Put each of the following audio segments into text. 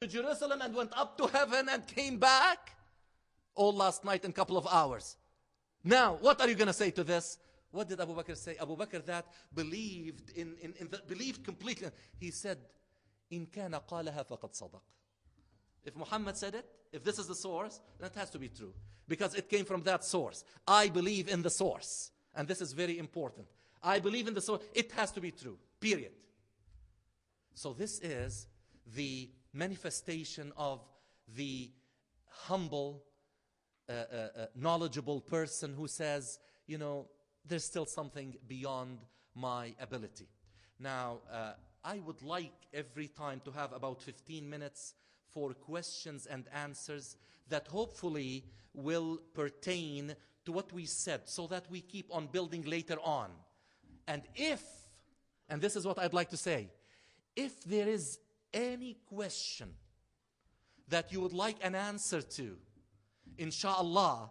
to Jerusalem and went up to heaven and came back? All last night in a couple of hours. Now, what are you going to say to this? What did Abu Bakr say? Abu Bakr that believed believed completely. He said, "In kana qalaha faqad sadaq." If Muhammad said it, if this is the source, then it has to be true. Because it came from that source. I believe in the source. And this is very important. I believe in the source. It has to be true. Period. So this is the manifestation of the humble, knowledgeable person who says, you know, there's still something beyond my ability. Now, I would like every time to have about 15 minutes for questions and answers that hopefully will pertain to what we said so that we keep on building later on. And this is what I'd like to say, if there is any question that you would like an answer to, inshallah,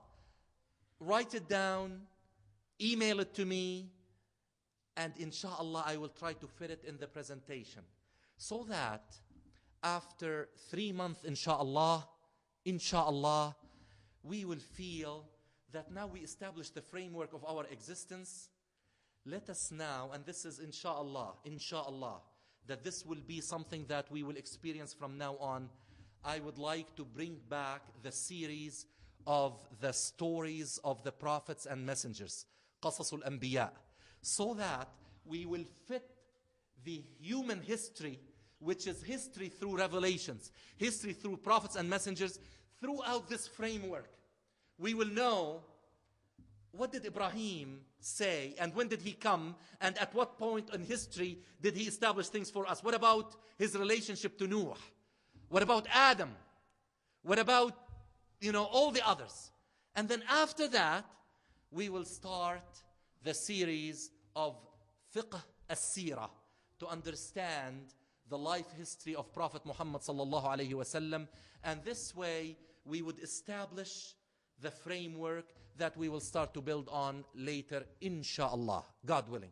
write it down, email it to me, and inshallah I will try to fit it in the presentation so that after 3 months, inshallah, we will feel that now we established the framework of our existence. Let us now, and this is inshallah, that this will be something that we will experience from now on. I would like to bring back the series of the stories of the prophets and messengers, Qasasul Anbiya, so that we will fit the human history, which is history through revelations, history through prophets and messengers, throughout this framework. We will know, what did Ibrahim say, and when did he come, and at what point in history did he establish things for us? What about his relationship to Noah? What about Adam? What about, all the others? And then after that, we will start the series of Fiqh as-Sirah to understand the life history of Prophet Muhammad sallallahu alayhi wasallam. And this way, we would establish the framework that we will start to build on later, inshallah, God willing.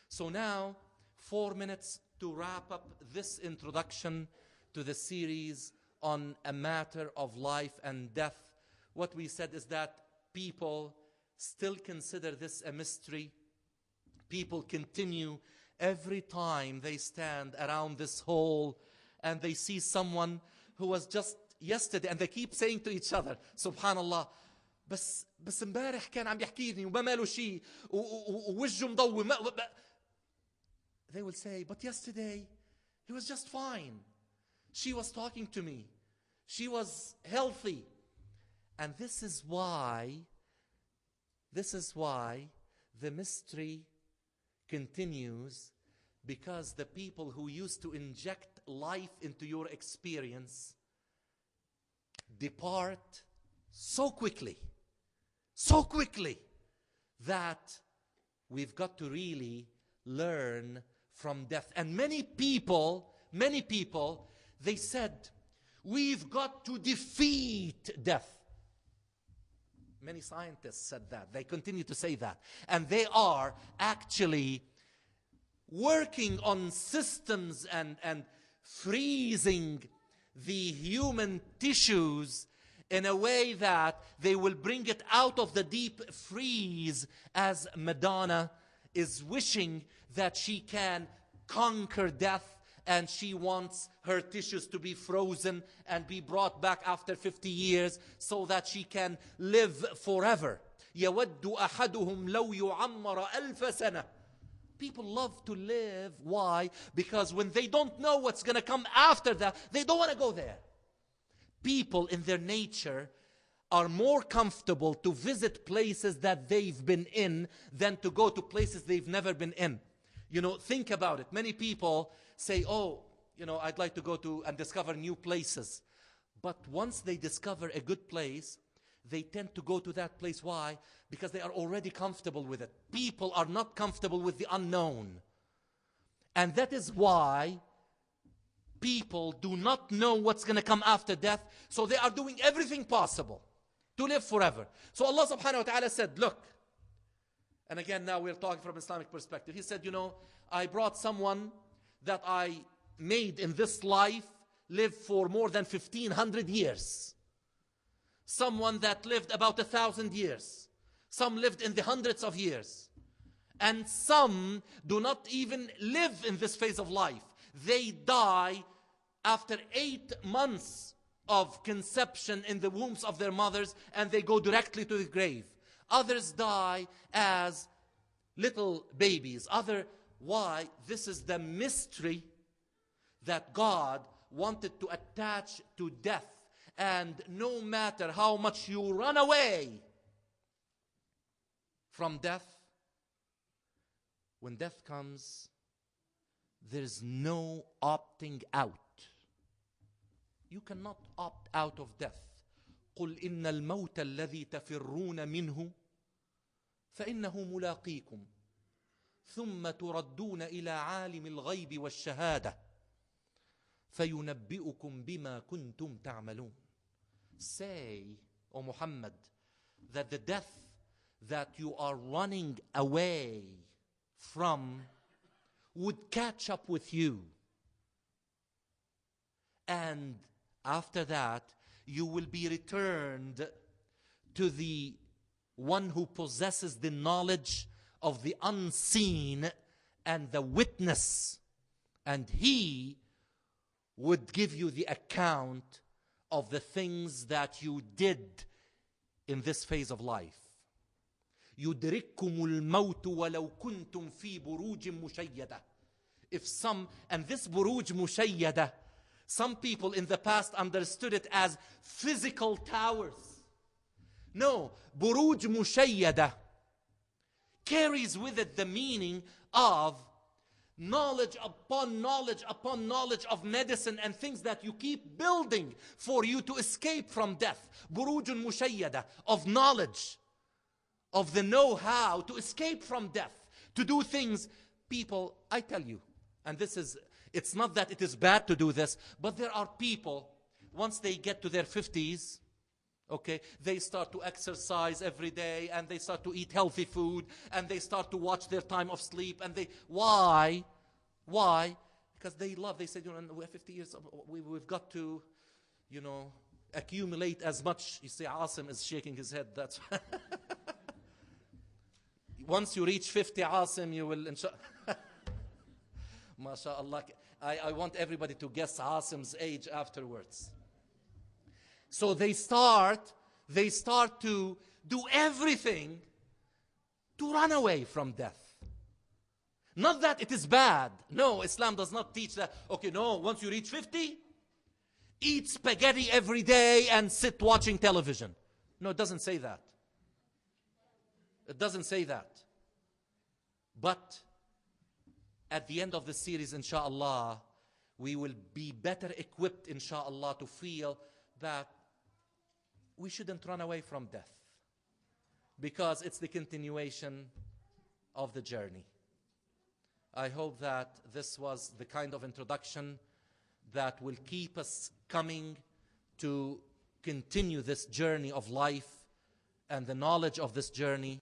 So now, 4 minutes to wrap up this introduction to the series on a matter of life and death. What we said is that people still consider this a mystery. People continue every time they stand around this hall and they see someone who was just yesterday, and they keep saying to each other, subhanallah, بس امبارح كان عم يحكيني وما ماله شيء ووجهه مضوي. They will say, but yesterday he was just fine. She was talking to me. She was healthy. And this is why the mystery continues, because the people who used to inject life into your experience depart so quickly that we've got to really learn from death. And many people, they said, we've got to defeat death. Many scientists said that. They continue to say that. And they are actually working on systems and freezing the human tissues in a way that they will bring it out of the deep freeze, as Madonna is wishing that she can conquer death, and she wants her tissues to be frozen and be brought back after 50 years so that she can live forever. يَوَدُّ أَحَدُهُمْ لَوْ يُعَمَّرَ أَلْفَ سَنَةٍ. People love to live. Why? Because when they don't know what's going to come after that, they don't want to go there. People in their nature are more comfortable to visit places that they've been in than to go to places they've never been in. Think about it. Many people say, I'd like to go to and discover new places. But once they discover a good place, they tend to go to that place. Why? Because they are already comfortable with it. People are not comfortable with the unknown. And that is why people do not know what's going to come after death. So they are doing everything possible to live forever. So Allah subhanahu wa ta'ala said, look, and again now we're talking from Islamic perspective. He said, I brought someone that I made in this life live for more than 1,500 years. Someone that lived about 1,000 years. Some lived in the hundreds of years. And some do not even live in this phase of life. They die after 8 months of conception in the wombs of their mothers, and they go directly to the grave. Others die as little babies. Why? This is the mystery that God wanted to attach to death. And no matter how much you run away from death, when death comes, there's no opting out. You cannot opt out of death. قل إن الموت الذي تفرون منه فإنه ملاقيكم ثم تردون إلى عالم الغيب والشهادة فينبئكم بما كنتم تعملون. Say, O Muhammad, that the death that you are running away from would catch up with you. And after that, you will be returned to the one who possesses the knowledge of the unseen and the witness. And he would give you the account of the things that you did in this phase of life. يُدْرِكُّمُ الْمَوْتُ وَلَوْ كُنْتُمْ فِي بُرُوجٍ مُشَيَّدَةٍ. And this buruj mushayyada, some people in the past understood it as physical towers. No, buruj mushayyada carries with it the meaning of knowledge upon knowledge upon knowledge of medicine and things that you keep building for you to escape from death. Burujun mushayyada, of knowledge, of the know-how to escape from death, to do things. People, I tell you, and it's not that it is bad to do this, but there are people, once they get to their 50s, okay, they start to exercise every day, and they start to eat healthy food, and they start to watch their time of sleep, and why? Because they said, we're 50 years, we've got to, accumulate as much. You see, Asim is shaking his head, that's once you reach 50, Asim, you will, MashaAllah. I want everybody to guess Asim's age afterwards. So they start to do everything to run away from death. Not that it is bad. No, Islam does not teach that. Okay, no, once you reach 50, eat spaghetti every day and sit watching television. No, it doesn't say that. It doesn't say that. But at the end of the series, inshallah, we will be better equipped, inshallah, to feel that we shouldn't run away from death, because it's the continuation of the journey. I hope that this was the kind of introduction that will keep us coming to continue this journey of life and the knowledge of this journey.